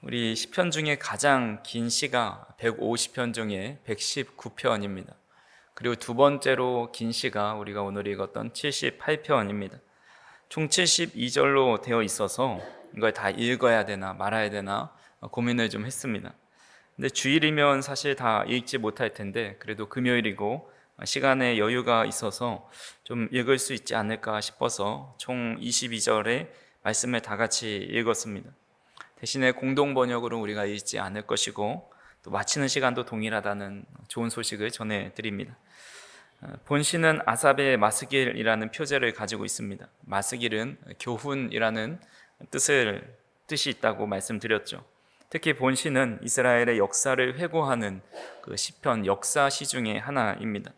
우리 시편 중에 가장 긴 시가 150편 중에 119편입니다. 그리고 두 번째로 긴 시가 우리가 오늘 읽었던 78편입니다. 총 72절로 되어 있어서 이걸 다 읽어야 되나 말아야 되나 고민을 좀 했습니다. 근데 주일이면 사실 다 읽지 못할 텐데 그래도 금요일이고 시간에 여유가 있어서 좀 읽을 수 있지 않을까 싶어서 총 22절의 말씀을 다 같이 읽었습니다. 대신에 공동 번역으로 우리가 읽지 않을 것이고 또 마치는 시간도 동일하다는 좋은 소식을 전해드립니다. 본시는 아삽의 마스길이라는 표제를 가지고 있습니다. 마스길은 교훈이라는 뜻이 있다고 말씀드렸죠. 특히 본시는 이스라엘의 역사를 회고하는 그 시편 역사시 중에 하나입니다.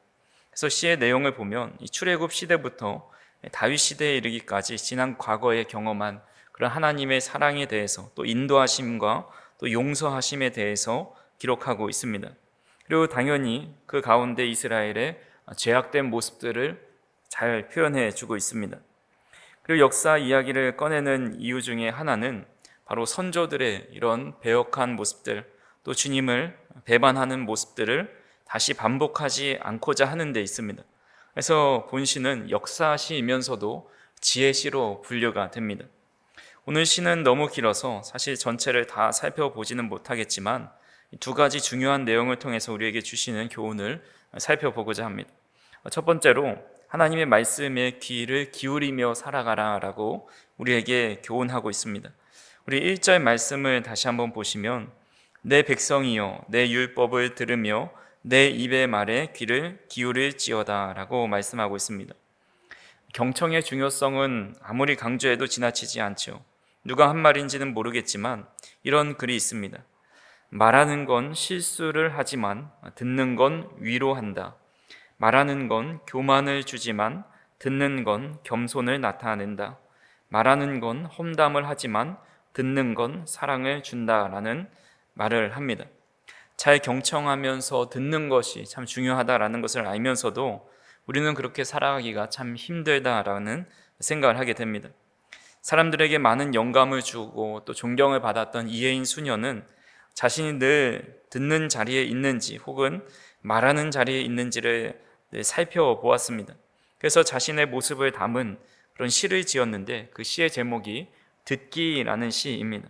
그래서 시의 내용을 보면 이 출애굽 시대부터 다윗 시대에 이르기까지 지난 과거에 경험한 그런 하나님의 사랑에 대해서 또 인도하심과 또 용서하심에 대해서 기록하고 있습니다. 그리고 당연히 그 가운데 이스라엘의 죄악된 모습들을 잘 표현해 주고 있습니다. 그리고 역사 이야기를 꺼내는 이유 중에 하나는 바로 선조들의 이런 배역한 모습들, 또 주님을 배반하는 모습들을 다시 반복하지 않고자 하는 데 있습니다. 그래서 본시는 역사시이면서도 지혜시로 분류가 됩니다. 오늘 시는 너무 길어서 사실 전체를 다 살펴보지는 못하겠지만 두 가지 중요한 내용을 통해서 우리에게 주시는 교훈을 살펴보고자 합니다. 첫 번째로 하나님의 말씀에 귀를 기울이며 살아가라 라고 우리에게 교훈하고 있습니다. 우리 1절 말씀을 다시 한번 보시면 내 백성이여 내 율법을 들으며 내 입의 말에 귀를 기울일지어다 라고 말씀하고 있습니다. 경청의 중요성은 아무리 강조해도 지나치지 않죠. 누가 한 말인지는 모르겠지만 이런 글이 있습니다. 말하는 건 실수를 하지만 듣는 건 위로한다. 말하는 건 교만을 주지만 듣는 건 겸손을 나타낸다. 말하는 건 험담을 하지만 듣는 건 사랑을 준다라는 말을 합니다. 잘 경청하면서 듣는 것이 참 중요하다라는 것을 알면서도 우리는 그렇게 살아가기가 참 힘들다라는 생각을 하게 됩니다. 사람들에게 많은 영감을 주고 또 존경을 받았던 이혜인 수녀는 자신이 늘 듣는 자리에 있는지 혹은 말하는 자리에 있는지를 살펴보았습니다. 그래서 자신의 모습을 담은 그런 시를 지었는데 그 시의 제목이 듣기라는 시입니다.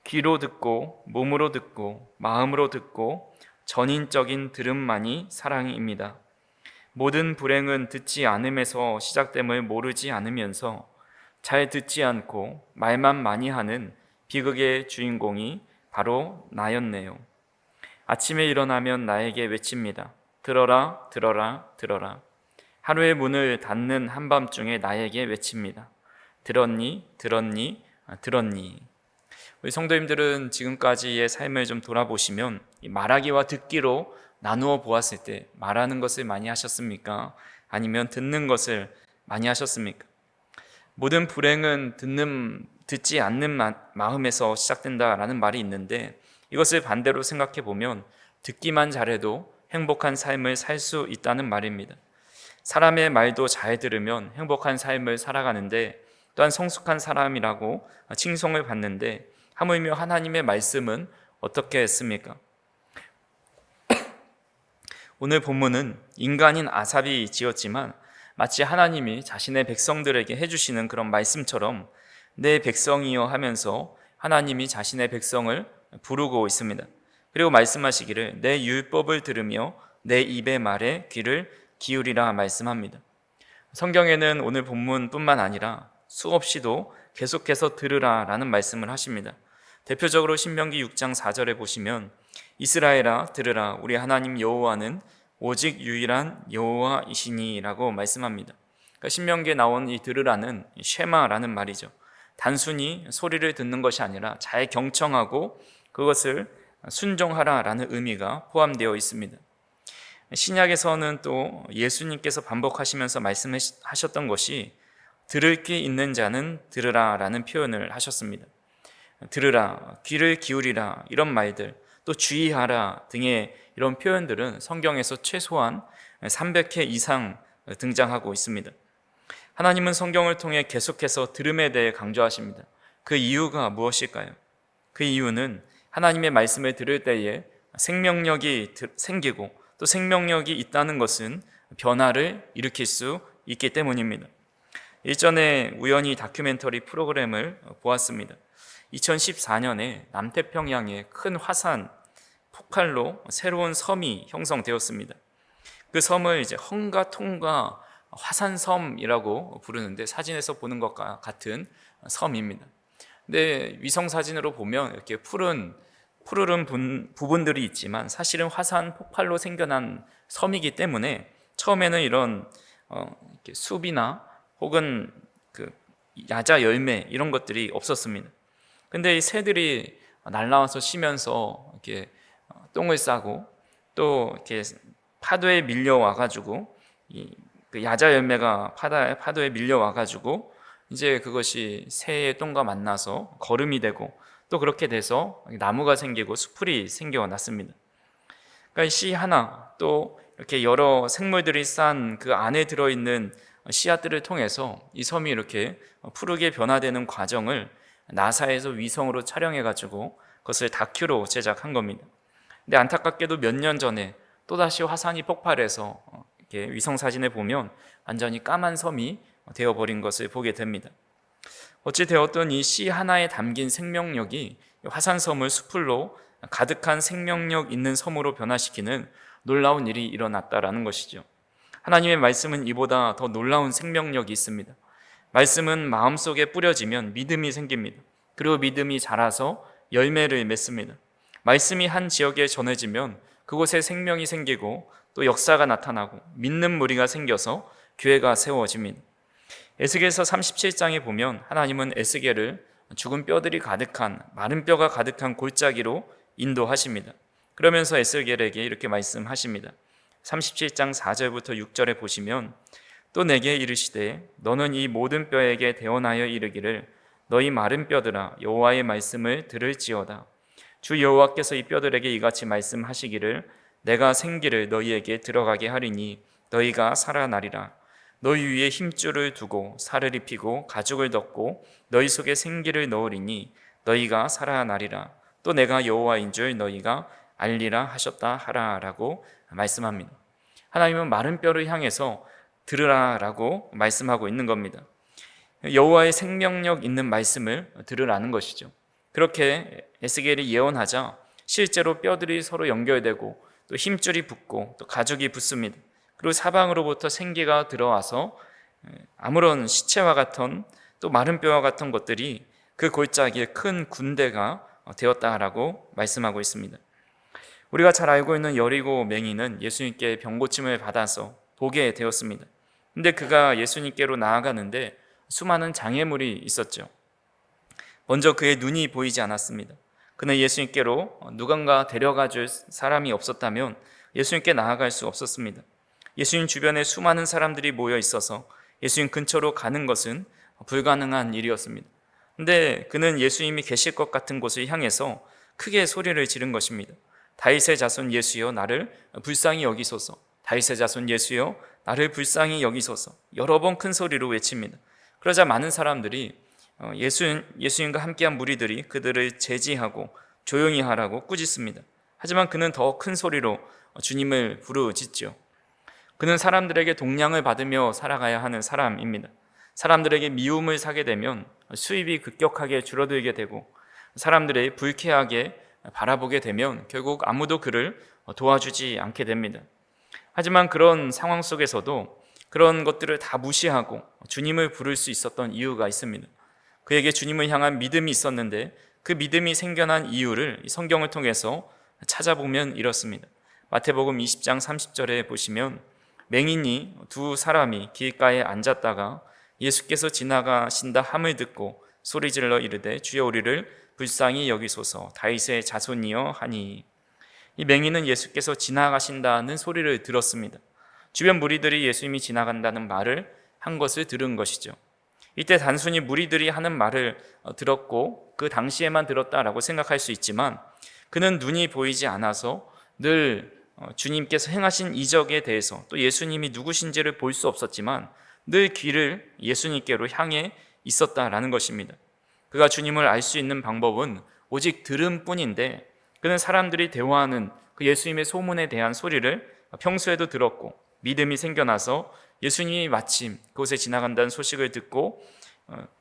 귀로 듣고 몸으로 듣고 마음으로 듣고 전인적인 들음만이 사랑입니다. 모든 불행은 듣지 않음에서 시작됨을 모르지 않으면서 잘 듣지 않고 말만 많이 하는 비극의 주인공이 바로 나였네요. 아침에 일어나면 나에게 외칩니다. 들어라, 들어라, 들어라. 하루의 문을 닫는 한밤중에 나에게 외칩니다. 들었니, 들었니, 들었니. 우리 성도님들은 지금까지의 삶을 좀 돌아보시면 말하기와 듣기로 나누어 보았을 때 말하는 것을 많이 하셨습니까? 아니면 듣는 것을 많이 하셨습니까? 모든 불행은 듣지 않는 마음에서 시작된다라는 말이 있는데 이것을 반대로 생각해 보면 듣기만 잘해도 행복한 삶을 살 수 있다는 말입니다. 사람의 말도 잘 들으면 행복한 삶을 살아가는데 또한 성숙한 사람이라고 칭송을 받는데 하물며 하나님의 말씀은 어떻게 했습니까? 오늘 본문은 인간인 아삽이 지었지만 마치 하나님이 자신의 백성들에게 해주시는 그런 말씀처럼 내 백성이여 하면서 하나님이 자신의 백성을 부르고 있습니다. 그리고 말씀하시기를 내 율법을 들으며 내 입의 말에 귀를 기울이라 말씀합니다. 성경에는 오늘 본문뿐만 아니라 수없이도 계속해서 들으라 라는 말씀을 하십니다. 대표적으로 신명기 6장 4절에 보시면 이스라엘아 들으라 우리 하나님 여호와는 오직 유일한 여호와이시니 라고 말씀합니다. 그러니까 신명기에 나온 이 들으라는 쉐마라는 말이죠. 단순히 소리를 듣는 것이 아니라 잘 경청하고 그것을 순종하라 라는 의미가 포함되어 있습니다. 신약에서는 또 예수님께서 반복하시면서 말씀하셨던 것이 들을 귀 있는 자는 들으라 라는 표현을 하셨습니다. 들으라, 귀를 기울이라 이런 말들, 또 주의하라 등의 이런 표현들은 성경에서 최소한 300회 이상 등장하고 있습니다. 하나님은 성경을 통해 계속해서 들음에 대해 강조하십니다. 그 이유가 무엇일까요? 그 이유는 하나님의 말씀을 들을 때에 생명력이 생기고 또 생명력이 있다는 것은 변화를 일으킬 수 있기 때문입니다. 일전에 우연히 다큐멘터리 프로그램을 보았습니다. 2014년에 남태평양에 큰 화산 폭발로 새로운 섬이 형성되었습니다. 그 섬을 이제 헝가통가 화산섬이라고 부르는데 사진에서 보는 것과 같은 섬입니다. 근데 위성 사진으로 보면 이렇게 푸른 부분들이 있지만 사실은 화산 폭발로 생겨난 섬이기 때문에 처음에는 이런 이렇게 숲이나 혹은 그 야자 열매 이런 것들이 없었습니다. 근데 이 새들이 날라와서 쉬면서 이렇게 똥을 싸고 또 이렇게 파도에 밀려와 가지고 그 야자 열매가 파도에 밀려와 가지고 이제 그것이 새의 똥과 만나서 거름이 되고 또 그렇게 돼서 나무가 생기고 수풀이 생겨났습니다. 그러니까 씨 하나 또 이렇게 여러 생물들이 싼 그 안에 들어있는 씨앗들을 통해서 이 섬이 이렇게 푸르게 변화되는 과정을 나사에서 위성으로 촬영해가지고 그것을 다큐로 제작한 겁니다. 근데 안타깝게도 몇 년 전에 또다시 화산이 폭발해서 이렇게 위성 사진에 보면 완전히 까만 섬이 되어버린 것을 보게 됩니다. 어찌 되었든 이 씨 하나에 담긴 생명력이 화산섬을 수풀로 가득한 생명력 있는 섬으로 변화시키는 놀라운 일이 일어났다라는 것이죠. 하나님의 말씀은 이보다 더 놀라운 생명력이 있습니다. 말씀은 마음속에 뿌려지면 믿음이 생깁니다. 그리고 믿음이 자라서 열매를 맺습니다. 말씀이 한 지역에 전해지면 그곳에 생명이 생기고 또 역사가 나타나고 믿는 무리가 생겨서 교회가 세워집니다. 에스겔서 37장에 보면 하나님은 에스겔을 죽은 뼈들이 가득한 마른 뼈가 가득한 골짜기로 인도하십니다. 그러면서 에스겔에게 이렇게 말씀하십니다. 37장 4절부터 6절에 보시면 또 내게 이르시되 너는 이 모든 뼈에게 대언하여 이르기를 너희 마른 뼈들아 여호와의 말씀을 들을지어다. 주 여호와께서 이 뼈들에게 이같이 말씀하시기를 내가 생기를 너희에게 들어가게 하리니 너희가 살아나리라. 너희 위에 힘줄을 두고 살을 입히고 가죽을 덮고 너희 속에 생기를 넣으리니 너희가 살아나리라. 또 내가 여호와인 줄 너희가 알리라 하셨다 하라라고 말씀합니다. 하나님은 마른 뼈를 향해서 들으라라고 말씀하고 있는 겁니다. 여호와의 생명력 있는 말씀을 들으라는 것이죠. 그렇게 에스겔이 예언하자 실제로 뼈들이 서로 연결되고 또 힘줄이 붙고 또 가죽이 붙습니다. 그리고 사방으로부터 생기가 들어와서 아무런 시체와 같은 또 마른 뼈와 같은 것들이 그 골짜기에 큰 군대가 되었다라고 말씀하고 있습니다. 우리가 잘 알고 있는 여리고 맹인은 예수님께 병고침을 받아서 보게 되었습니다. 근데 그가 예수님께로 나아가는데 수많은 장애물이 있었죠. 먼저 그의 눈이 보이지 않았습니다. 그는 예수님께로 누군가 데려가 줄 사람이 없었다면 예수님께 나아갈 수 없었습니다. 예수님 주변에 수많은 사람들이 모여 있어서 예수님 근처로 가는 것은 불가능한 일이었습니다. 근데 그는 예수님이 계실 것 같은 곳을 향해서 크게 소리를 지른 것입니다. 다윗의 자손 예수여 나를 불쌍히 여기소서. 다윗의 자손 예수여 나를 불쌍히 여기소서. 여러 번 큰 소리로 외칩니다. 그러자 많은 사람들이 예수님과 함께한 무리들이 그들을 제지하고 조용히 하라고 꾸짖습니다. 하지만 그는 더 큰 소리로 주님을 부르짖죠. 그는 사람들에게 동량을 받으며 살아가야 하는 사람입니다. 사람들에게 미움을 사게 되면 수입이 급격하게 줄어들게 되고 사람들이 불쾌하게 바라보게 되면 결국 아무도 그를 도와주지 않게 됩니다. 하지만 그런 상황 속에서도 그런 것들을 다 무시하고 주님을 부를 수 있었던 이유가 있습니다. 그에게 주님을 향한 믿음이 있었는데 그 믿음이 생겨난 이유를 성경을 통해서 찾아보면 이렇습니다. 마태복음 20장 30절에 보시면 맹인이 두 사람이 길가에 앉았다가 예수께서 지나가신다 함을 듣고 소리질러 이르되 주여 우리를 불쌍히 여기소서 다윗의 자손이여 하니. 이 맹인은 예수께서 지나가신다는 소리를 들었습니다. 주변 무리들이 예수님이 지나간다는 말을 한 것을 들은 것이죠. 이때 단순히 무리들이 하는 말을 들었고 그 당시에만 들었다라고 생각할 수 있지만 그는 눈이 보이지 않아서 늘 주님께서 행하신 이적에 대해서 또 예수님이 누구신지를 볼 수 없었지만 늘 귀를 예수님께로 향해 있었다라는 것입니다. 그가 주님을 알 수 있는 방법은 오직 들은 뿐인데 그는 사람들이 대화하는 그 예수님의 소문에 대한 소리를 평소에도 들었고 믿음이 생겨나서 예수님이 마침 그곳에 지나간다는 소식을 듣고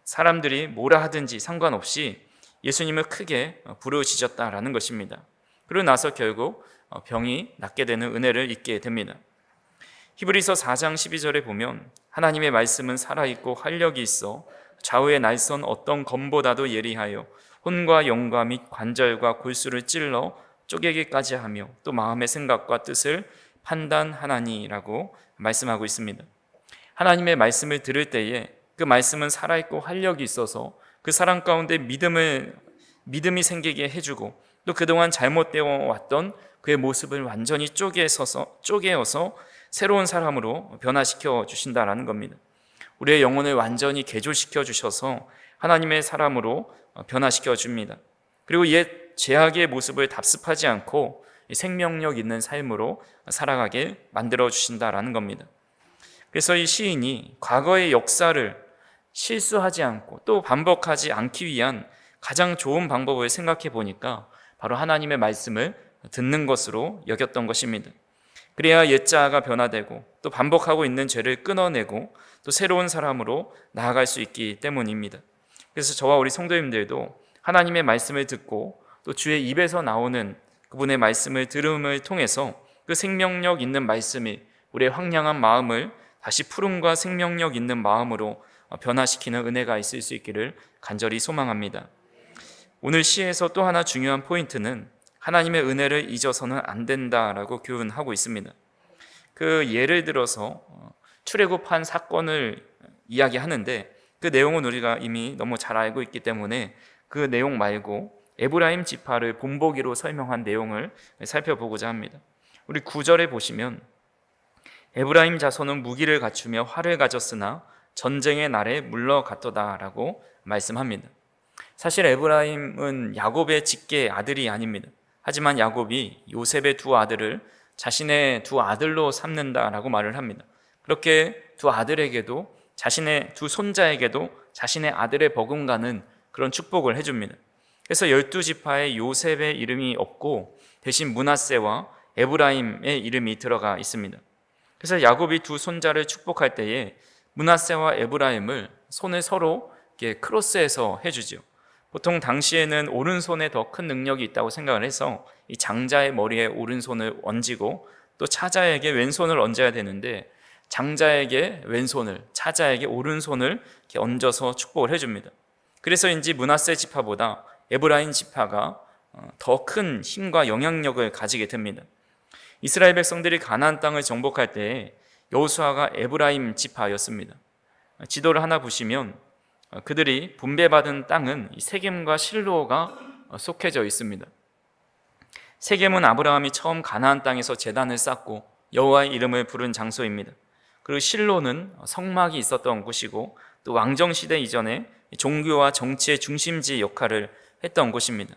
사람들이 뭐라 하든지 상관없이 예수님을 크게 부르짖었다라는 것입니다. 그러고 나서 결국 병이 낫게 되는 은혜를 입게 됩니다. 히브리서 4장 12절에 보면 하나님의 말씀은 살아있고 활력이 있어 좌우의 날선 어떤 검보다도 예리하여 혼과 영과 및 관절과 골수를 찔러 쪼개기까지 하며 또 마음의 생각과 뜻을 판단하나니라고 말씀하고 있습니다. 하나님의 말씀을 들을 때에 그 말씀은 살아있고 활력이 있어서 그 사람 가운데 믿음이 생기게 해주고 또 그동안 잘못되어 왔던 그의 모습을 완전히 쪼개어서 새로운 사람으로 변화시켜 주신다라는 겁니다. 우리의 영혼을 완전히 개조시켜 주셔서 하나님의 사람으로 변화시켜 줍니다. 그리고 옛 죄악의 모습을 답습하지 않고 생명력 있는 삶으로 살아가게 만들어 주신다라는 겁니다. 그래서 이 시인이 과거의 역사를 실수하지 않고 또 반복하지 않기 위한 가장 좋은 방법을 생각해 보니까 바로 하나님의 말씀을 듣는 것으로 여겼던 것입니다. 그래야 옛자아가 변화되고 또 반복하고 있는 죄를 끊어내고 또 새로운 사람으로 나아갈 수 있기 때문입니다. 그래서 저와 우리 성도님들도 하나님의 말씀을 듣고 또 주의 입에서 나오는 그분의 말씀을 들음을 통해서 그 생명력 있는 말씀이 우리의 황량한 마음을 다시 푸름과 생명력 있는 마음으로 변화시키는 은혜가 있을 수 있기를 간절히 소망합니다. 오늘 시에서 또 하나 중요한 포인트는 하나님의 은혜를 잊어서는 안 된다라고 교훈하고 있습니다. 그 예를 들어서 출애굽한 사건을 이야기하는데 그 내용은 우리가 이미 너무 잘 알고 있기 때문에 그 내용 말고 에브라임 지파를 본보기로 설명한 내용을 살펴보고자 합니다. 우리 9절에 보시면 에브라임 자손은 무기를 갖추며 활을 가졌으나 전쟁의 날에 물러갔도다라고 말씀합니다. 사실 에브라임은 야곱의 직계 아들이 아닙니다. 하지만 야곱이 요셉의 두 아들을 자신의 두 아들로 삼는다라고 말을 합니다. 그렇게 두 아들에게도 자신의 두 손자에게도 자신의 아들의 버금가는 그런 축복을 해줍니다. 그래서 12지파에 요셉의 이름이 없고 대신 므낫세와 에브라임의 이름이 들어가 있습니다. 그래서 야곱이 두 손자를 축복할 때에 므낫세와 에브라임을 손을 서로 이렇게 크로스해서 해주죠. 보통 당시에는 오른손에 더 큰 능력이 있다고 생각을 해서 이 장자의 머리에 오른손을 얹고 또 차자에게 왼손을 얹어야 되는데 장자에게 왼손을, 차자에게 오른손을 이렇게 얹어서 축복을 해줍니다. 그래서인지 므낫세 지파보다 에브라임 지파가 더 큰 힘과 영향력을 가지게 됩니다. 이스라엘 백성들이 가나안 땅을 정복할 때 여호수아가 에브라임 지파였습니다. 지도를 하나 보시면 그들이 분배받은 땅은 세겜과 실로가 속해져 있습니다. 세겜은 아브라함이 처음 가나안 땅에서 제단을 쌓고 여호와의 이름을 부른 장소입니다. 그리고 실로는 성막이 있었던 곳이고 또 왕정시대 이전에 종교와 정치의 중심지 역할을 했던 곳입니다.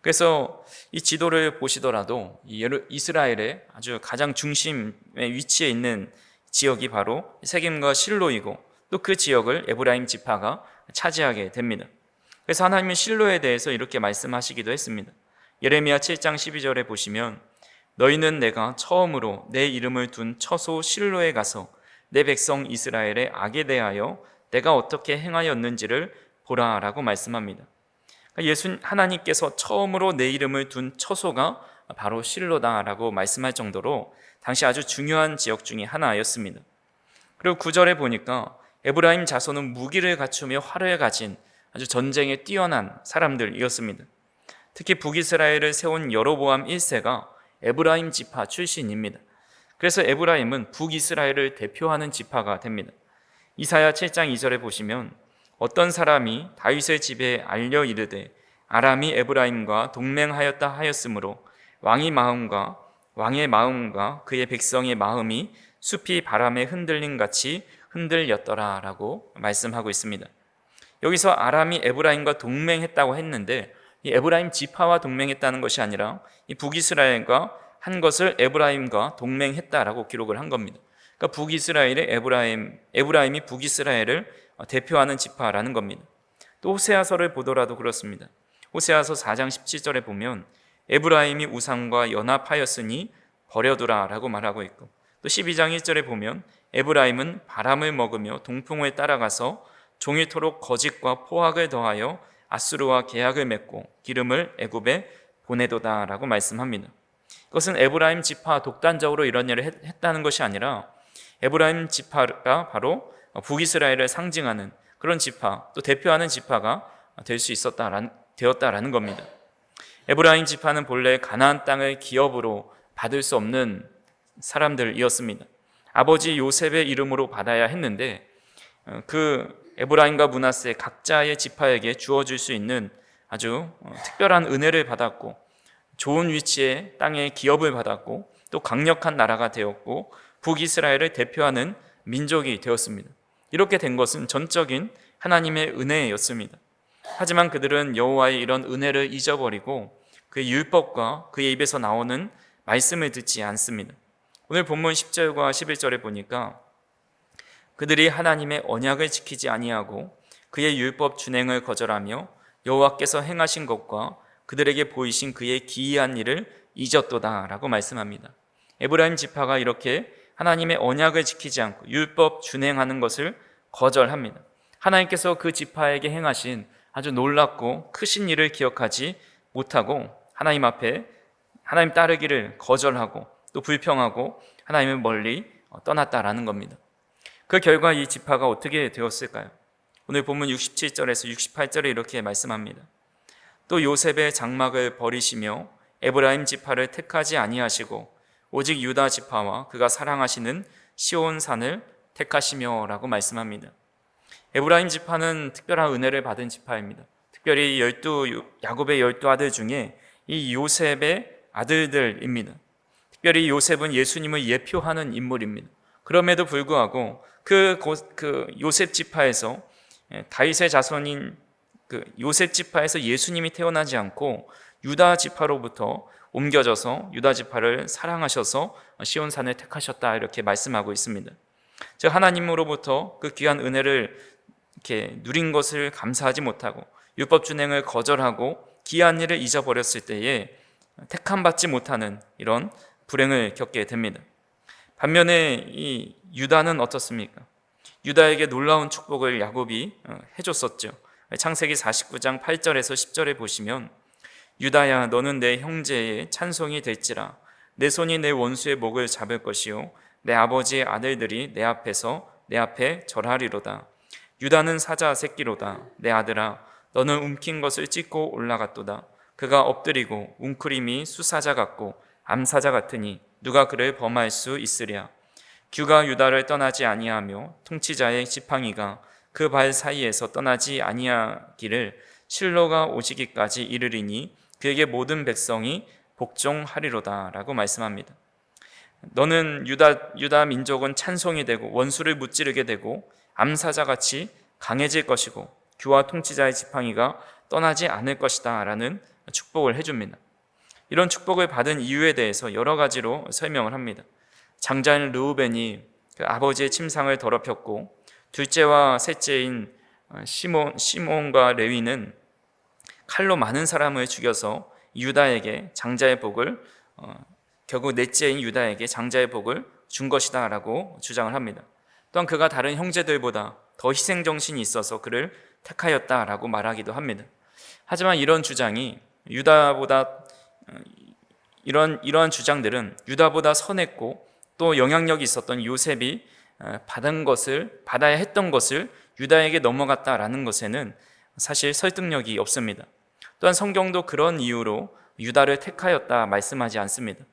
그래서 이 지도를 보시더라도 이스라엘의 아주 가장 중심에 위치해 있는 지역이 바로 세겜과 실로이고 또 그 지역을 에브라임 지파가 차지하게 됩니다. 그래서 하나님은 실로에 대해서 이렇게 말씀하시기도 했습니다. 예레미야 7장 12절에 보시면 너희는 내가 처음으로 내 이름을 둔 처소 실로에 가서 내 백성 이스라엘의 악에 대하여 내가 어떻게 행하였는지를 보라라고 말씀합니다. 하나님께서 처음으로 내 이름을 둔 처소가 바로 실로다라고 말씀할 정도로 당시 아주 중요한 지역 중에 하나였습니다. 그리고 9절에 보니까 에브라임 자손은 무기를 갖추며 활을 가진 아주 전쟁에 뛰어난 사람들이었습니다. 특히 북이스라엘을 세운 여로보암 1세가 에브라임 지파 출신입니다. 그래서 에브라임은 북이스라엘을 대표하는 지파가 됩니다. 이사야 7장 2절에 보시면 어떤 사람이 다윗의 집에 알려 이르되 아람이 에브라임과 동맹하였다 하였으므로 왕의 마음과 그의 백성의 마음이 숲이 바람에 흔들림 같이 흔들렸더라라고 말씀하고 있습니다. 여기서 아람이 에브라임과 동맹했다고 했는데 이 에브라임 지파와 동맹했다는 것이 아니라 이 북이스라엘과 한 것을 에브라임과 동맹했다라고 기록을 한 겁니다. 그러니까 북이스라엘의 에브라임이 북이스라엘을 대표하는 지파라는 겁니다. 또 호세아서를 보더라도 그렇습니다. 호세아서 4장 17절에 보면 에브라임이 우상과 연합하였으니 버려두라 라고 말하고 있고, 또 12장 1절에 보면 에브라임은 바람을 먹으며 동풍을 따라가서 종일토록 거짓과 포악을 더하여 아수르와 계약을 맺고 기름을 애굽에 보내도다 라고 말씀합니다. 이것은 에브라임 지파 독단적으로 이런 일을 했다는 것이 아니라 에브라임 지파가 바로 북이스라엘을 상징하는 그런 지파, 또 대표하는 지파가 될 수 되었다라는 겁니다. 에브라임 지파는 본래 가나안 땅을 기업으로 받을 수 없는 사람들이었습니다. 아버지 요셉의 이름으로 받아야 했는데 그 에브라임과 므낫세 각자의 지파에게 주어질 수 있는 아주 특별한 은혜를 받았고, 좋은 위치에 땅의 기업을 받았고, 또 강력한 나라가 되었고, 북이스라엘을 대표하는 민족이 되었습니다. 이렇게 된 것은 전적인 하나님의 은혜였습니다. 하지만 그들은 여호와의 이런 은혜를 잊어버리고 그의 율법과 그의 입에서 나오는 말씀을 듣지 않습니다. 오늘 본문 10절과 11절에 보니까 그들이 하나님의 언약을 지키지 아니하고 그의 율법 준행을 거절하며 여호와께서 행하신 것과 그들에게 보이신 그의 기이한 일을 잊었도다 라고 말씀합니다. 에브라임 지파가 이렇게 하나님의 언약을 지키지 않고 율법 준행하는 것을 거절합니다. 하나님께서 그 지파에게 행하신 아주 놀랍고 크신 일을 기억하지 못하고 하나님 앞에 하나님 따르기를 거절하고 또 불평하고 하나님을 멀리 떠났다라는 겁니다. 그 결과 이 지파가 어떻게 되었을까요? 오늘 본문 67절에서 68절에 이렇게 말씀합니다. 또 요셉의 장막을 버리시며 에브라임 지파를 택하지 아니하시고 오직 유다 지파와 그가 사랑하시는 시온산을 택하시며 라고 말씀합니다. 에브라임 지파는 특별한 은혜를 받은 지파입니다. 특별히 야곱의 12아들 중에 이 요셉의 아들들입니다. 특별히 요셉은 예수님을 예표하는 인물입니다. 그럼에도 불구하고 그 요셉 지파에서 다윗의 자손인 그 요셉 지파에서 예수님이 태어나지 않고 유다 지파로부터 옮겨져서 유다 지파를 사랑하셔서 시온산을 택하셨다 이렇게 말씀하고 있습니다. 즉 하나님으로부터 그 귀한 은혜를 이렇게 누린 것을 감사하지 못하고 율법 준행을 거절하고 귀한 일을 잊어버렸을 때에 택함 받지 못하는 이런 불행을 겪게 됩니다. 반면에 이 유다는 어떻습니까? 유다에게 놀라운 축복을 야곱이 해줬었죠. 창세기 49장 8절에서 10절에 보시면 유다야 너는 내 형제의 찬송이 될지라 내 손이 내 원수의 목을 잡을 것이요 내 아버지의 아들들이 내 앞에 절하리로다. 유다는 사자 새끼로다. 내 아들아 너는 움킨 것을 찢고 올라갔도다. 그가 엎드리고 웅크림이 수사자 같고 암사자 같으니 누가 그를 범할 수 있으랴. 규가 유다를 떠나지 아니하며 통치자의 지팡이가 그 발 사이에서 떠나지 아니하기를 실로가 오시기까지 이르리니 그에게 모든 백성이 복종하리로다 라고 말씀합니다. 너는 유다 민족은 찬송이 되고 원수를 무찌르게 되고 암사자같이 강해질 것이고 규와 통치자의 지팡이가 떠나지 않을 것이다 라는 축복을 해줍니다. 이런 축복을 받은 이유에 대해서 여러 가지로 설명을 합니다. 장자인 르우벤이 그 아버지의 침상을 더럽혔고 둘째와 셋째인 시몬과 레위는 칼로 많은 사람을 죽여서 유다에게 장자의 복을 결국 넷째인 유다에게 장자의 복을 준 것이다 라고 주장을 합니다. 또한 그가 다른 형제들보다 더 희생정신이 있어서 그를 택하였다라고 말하기도 합니다. 하지만 이런 주장이 이러한 주장들은 유다보다 선했고 또 영향력이 있었던 요셉이 받아야 했던 것을 유다에게 넘어갔다라는 것에는 사실 설득력이 없습니다. 또한 성경도 그런 이유로 유다를 택하였다 말씀하지 않습니다.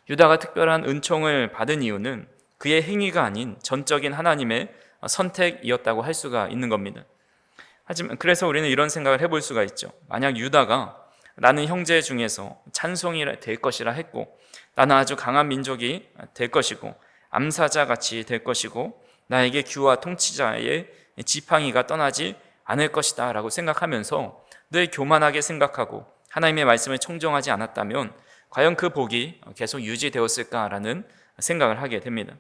유다가 특별한 은총을 받은 이유는 그의 행위가 아닌 전적인 하나님의 선택이었다고 할 수가 있는 겁니다. 하지만 그래서 우리는 이런 생각을 해볼 수가 있죠. 만약 유다가 나는 형제 중에서 찬송이 될 것이라 했고 나는 아주 강한 민족이 될 것이고 암사자같이 될 것이고 나에게 규와 통치자의 지팡이가 떠나지 않을 것이다 라고 생각하면서 늘 교만하게 생각하고 하나님의 말씀을 청정하지 않았다면 과연 그 복이 계속 유지되었을까라는 생각을 하게 됩니다.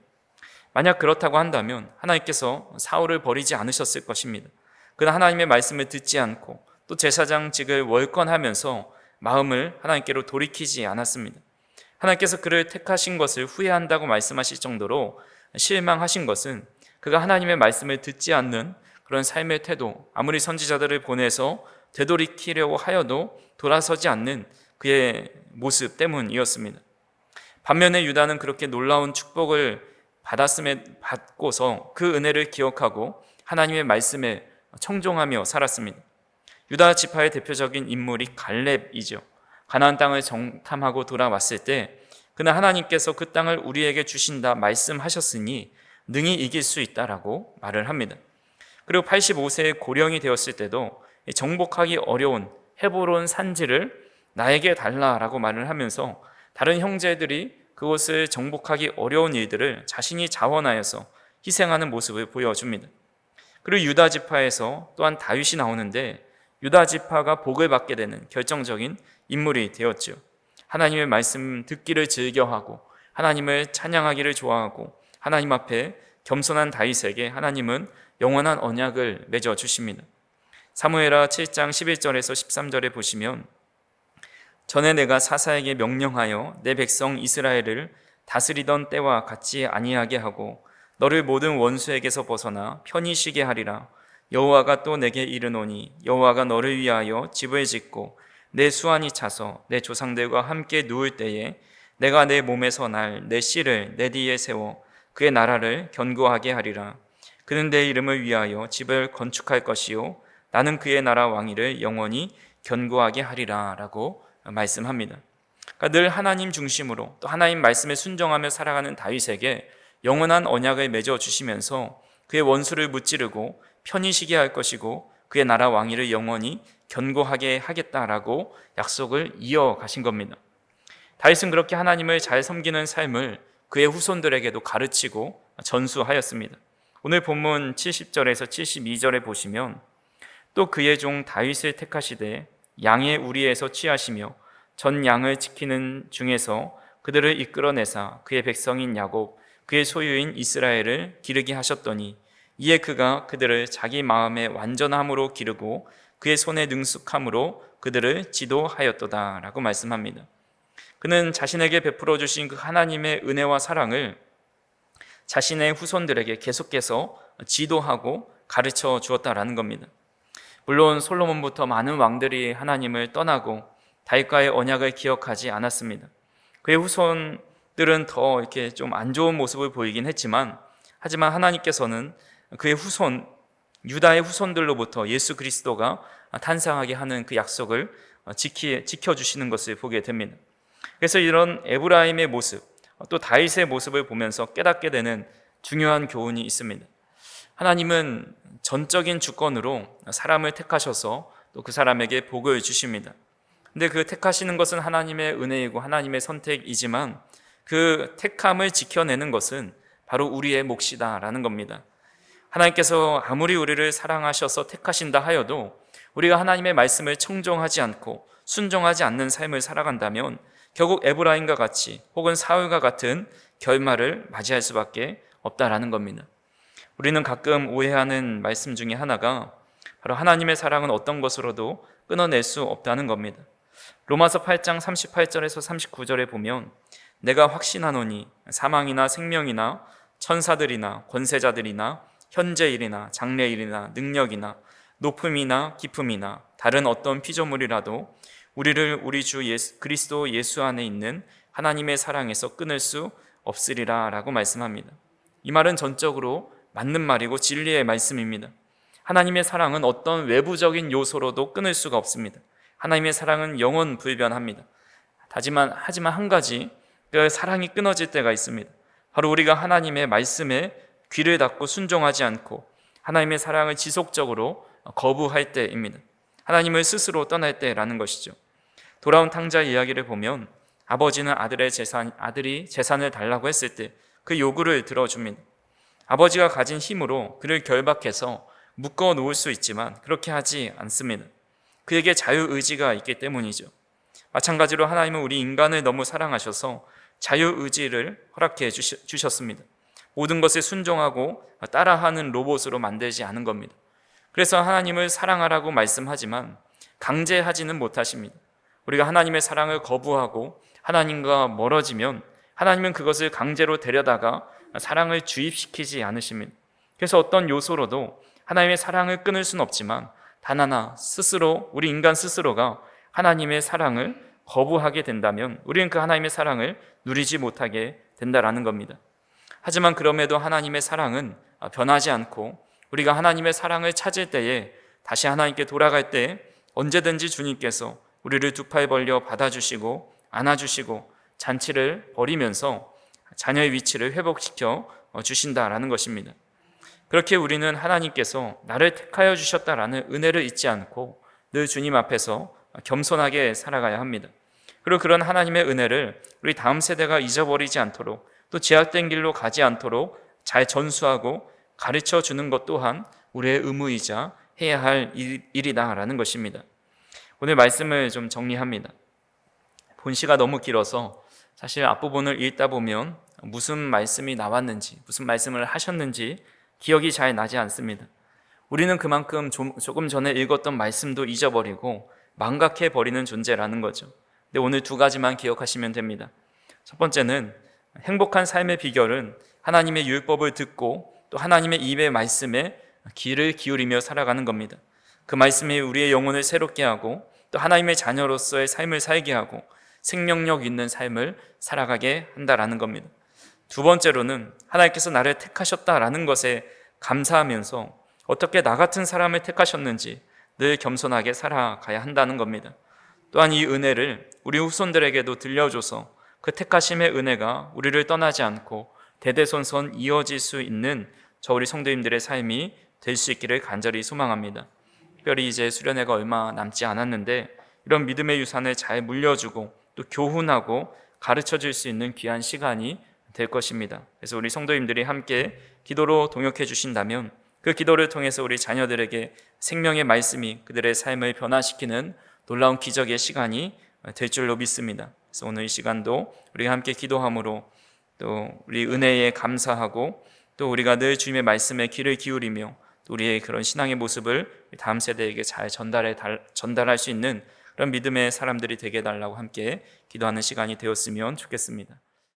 만약 그렇다고 한다면 하나님께서 사울을 버리지 않으셨을 것입니다. 그는 하나님의 말씀을 듣지 않고 또 제사장직을 월권하면서 마음을 하나님께로 돌이키지 않았습니다. 하나님께서 그를 택하신 것을 후회한다고 말씀하실 정도로 실망하신 것은 그가 하나님의 말씀을 듣지 않는 그런 삶의 태도, 아무리 선지자들을 보내서 되돌이키려고 하여도 돌아서지 않는 그의 모습 때문이었습니다. 반면에 유다는 그렇게 놀라운 축복을 받고서 그 은혜를 기억하고 하나님의 말씀에 청종하며 살았습니다. 유다 지파의 대표적인 인물이 갈렙이죠. 가나안 땅을 정탐하고 돌아왔을 때 그는 하나님께서 그 땅을 우리에게 주신다 말씀하셨으니 능히 이길 수 있다라고 말을 합니다. 그리고 85세의 고령이 되었을 때도 정복하기 어려운 헤브론 산지를 나에게 달라라고 말을 하면서 다른 형제들이 그것을 정복하기 어려운 일들을 자신이 자원하여서 희생하는 모습을 보여줍니다. 그리고 유다 지파에서 또한 다윗이 나오는데 유다 지파가 복을 받게 되는 결정적인 인물이 되었죠. 하나님의 말씀 듣기를 즐겨하고 하나님을 찬양하기를 좋아하고 하나님 앞에 겸손한 다윗에게 하나님은 영원한 언약을 맺어 주십니다. 사무엘하 7장 11절에서 13절에 보시면 전에 내가 사사에게 명령하여 내 백성 이스라엘을 다스리던 때와 같이 아니하게 하고 너를 모든 원수에게서 벗어나 편히 쉬게 하리라. 여호와가 또 내게 이르노니 여호와가 너를 위하여 집을 짓고 내 수완이 차서 내 조상들과 함께 누울 때에 내가 내 몸에서 날 내 씨를 내 뒤에 세워 그의 나라를 견고하게 하리라. 그는 내 이름을 위하여 집을 건축할 것이요 나는 그의 나라 왕위를 영원히 견고하게 하리라 라고 말씀합니다. 그러니까 늘 하나님 중심으로 또 하나님 말씀에 순종하며 살아가는 다윗에게 영원한 언약을 맺어 주시면서 그의 원수를 무찌르고 편히 쉬게 할 것이고 그의 나라 왕위를 영원히 견고하게 하겠다라고 약속을 이어가신 겁니다. 다윗은 그렇게 하나님을 잘 섬기는 삶을 그의 후손들에게도 가르치고 전수하였습니다. 오늘 본문 70절에서 72절에 보시면 또 그의 종 다윗을 택하시되 양의 우리에서 취하시며 전 양을 지키는 중에서 그들을 이끌어내사 그의 백성인 야곱 그의 소유인 이스라엘을 기르게 하셨더니 이에 그가 그들을 자기 마음의 완전함으로 기르고 그의 손의 능숙함으로 그들을 지도하였도다 라고 말씀합니다. 그는 자신에게 베풀어 주신 그 하나님의 은혜와 사랑을 자신의 후손들에게 계속해서 지도하고 가르쳐 주었다라는 겁니다. 물론 솔로몬부터 많은 왕들이 하나님을 떠나고 다윗과의 언약을 기억하지 않았습니다. 그의 후손들은 더 이렇게 좀 안 좋은 모습을 보이긴 했지만 하지만 하나님께서는 그의 후손 유다의 후손들로부터 예수 그리스도가 탄생하게 하는 그 약속을 지켜주시는 것을 보게 됩니다. 그래서 이런 에브라임의 모습 또 다윗의 모습을 보면서 깨닫게 되는 중요한 교훈이 있습니다. 하나님은 전적인 주권으로 사람을 택하셔서 또 그 사람에게 복을 주십니다. 근데 그 택하시는 것은 하나님의 은혜이고 하나님의 선택이지만 그 택함을 지켜내는 것은 바로 우리의 몫이다라는 겁니다. 하나님께서 아무리 우리를 사랑하셔서 택하신다 하여도 우리가 하나님의 말씀을 청종하지 않고 순종하지 않는 삶을 살아간다면 결국 에브라임과 같이 혹은 사울과 같은 결말을 맞이할 수밖에 없다라는 겁니다. 우리는 가끔 오해하는 말씀 중에 하나가 바로 하나님의 사랑은 어떤 것으로도 끊어낼 수 없다는 겁니다. 로마서 8장 38절에서 39절에 보면 내가 확신하노니 사망이나 생명이나 천사들이나 권세자들이나 현재일이나 장래일이나 능력이나 높음이나 깊음이나 다른 어떤 피조물이라도 우리를 우리 주 그리스도 예수 안에 있는 하나님의 사랑에서 끊을 수 없으리라 라고 말씀합니다. 이 말은 전적으로 맞는 말이고 진리의 말씀입니다. 하나님의 사랑은 어떤 외부적인 요소로도 끊을 수가 없습니다. 하나님의 사랑은 영원 불변합니다. 하지만 한 가지 그 사랑이 끊어질 때가 있습니다. 바로 우리가 하나님의 말씀에 귀를 닫고 순종하지 않고 하나님의 사랑을 지속적으로 거부할 때입니다. 하나님을 스스로 떠날 때라는 것이죠. 돌아온 탕자 이야기를 보면 아버지는 아들이 재산을 달라고 했을 때 그 요구를 들어줍니다. 아버지가 가진 힘으로 그를 결박해서 묶어 놓을 수 있지만 그렇게 하지 않습니다. 그에게 자유의지가 있기 때문이죠. 마찬가지로 하나님은 우리 인간을 너무 사랑하셔서 자유의지를 허락해 주셨습니다. 모든 것을 순종하고 따라하는 로봇으로 만들지 않은 겁니다. 그래서 하나님을 사랑하라고 말씀하지만 강제하지는 못하십니다. 우리가 하나님의 사랑을 거부하고 하나님과 멀어지면 하나님은 그것을 강제로 데려다가 사랑을 주입시키지 않으십니다. 그래서 어떤 요소로도 하나님의 사랑을 끊을 수는 없지만 단 하나 스스로, 우리 인간 스스로가 하나님의 사랑을 거부하게 된다면 우리는 그 하나님의 사랑을 누리지 못하게 된다라는 겁니다. 하지만 그럼에도 하나님의 사랑은 변하지 않고 우리가 하나님의 사랑을 찾을 때에 다시 하나님께 돌아갈 때 언제든지 주님께서 우리를 두 팔 벌려 받아주시고 안아주시고 잔치를 벌이면서 자녀의 위치를 회복시켜 주신다라는 것입니다. 그렇게 우리는 하나님께서 나를 택하여 주셨다라는 은혜를 잊지 않고 늘 주님 앞에서 겸손하게 살아가야 합니다. 그리고 그런 하나님의 은혜를 우리 다음 세대가 잊어버리지 않도록 또 제약된 길로 가지 않도록 잘 전수하고 가르쳐 주는 것 또한 우리의 의무이자 해야 할 일이다라는 것입니다. 오늘 말씀을 좀 정리합니다. 본시가 너무 길어서 사실 앞부분을 읽다 보면 무슨 말씀이 나왔는지, 무슨 말씀을 하셨는지 기억이 잘 나지 않습니다. 우리는 그만큼 조금 전에 읽었던 말씀도 잊어버리고 망각해버리는 존재라는 거죠. 근데 오늘 두 가지만 기억하시면 됩니다. 첫 번째는 행복한 삶의 비결은 하나님의 율법을 듣고 또 하나님의 입의 말씀에 귀를 기울이며 살아가는 겁니다. 그 말씀이 우리의 영혼을 새롭게 하고 또 하나님의 자녀로서의 삶을 살게 하고 생명력 있는 삶을 살아가게 한다라는 겁니다. 두 번째로는 하나님께서 나를 택하셨다라는 것에 감사하면서 어떻게 나 같은 사람을 택하셨는지 늘 겸손하게 살아가야 한다는 겁니다. 또한 이 은혜를 우리 후손들에게도 들려줘서 그 택하심의 은혜가 우리를 떠나지 않고 대대손손 이어질 수 있는 저 우리 성도님들의 삶이 될 수 있기를 간절히 소망합니다. 특별히 이제 수련회가 얼마 남지 않았는데 이런 믿음의 유산을 잘 물려주고 또 교훈하고 가르쳐 줄 수 있는 귀한 시간이 될 것입니다. 그래서 우리 성도님들이 함께 기도로 동역해 주신다면 그 기도를 통해서 우리 자녀들에게 생명의 말씀이 그들의 삶을 변화시키는 놀라운 기적의 시간이 될 줄로 믿습니다. 그래서 오늘 이 시간도 우리가 함께 기도함으로 또 우리 은혜에 감사하고 또 우리가 늘 주님의 말씀에 귀를 기울이며 또 우리의 그런 신앙의 모습을 다음 세대에게 잘 전달할 수 있는 그런 믿음의 사람들이 되게 해달라고 함께 기도하는 시간이 되었으면 좋겠습니다.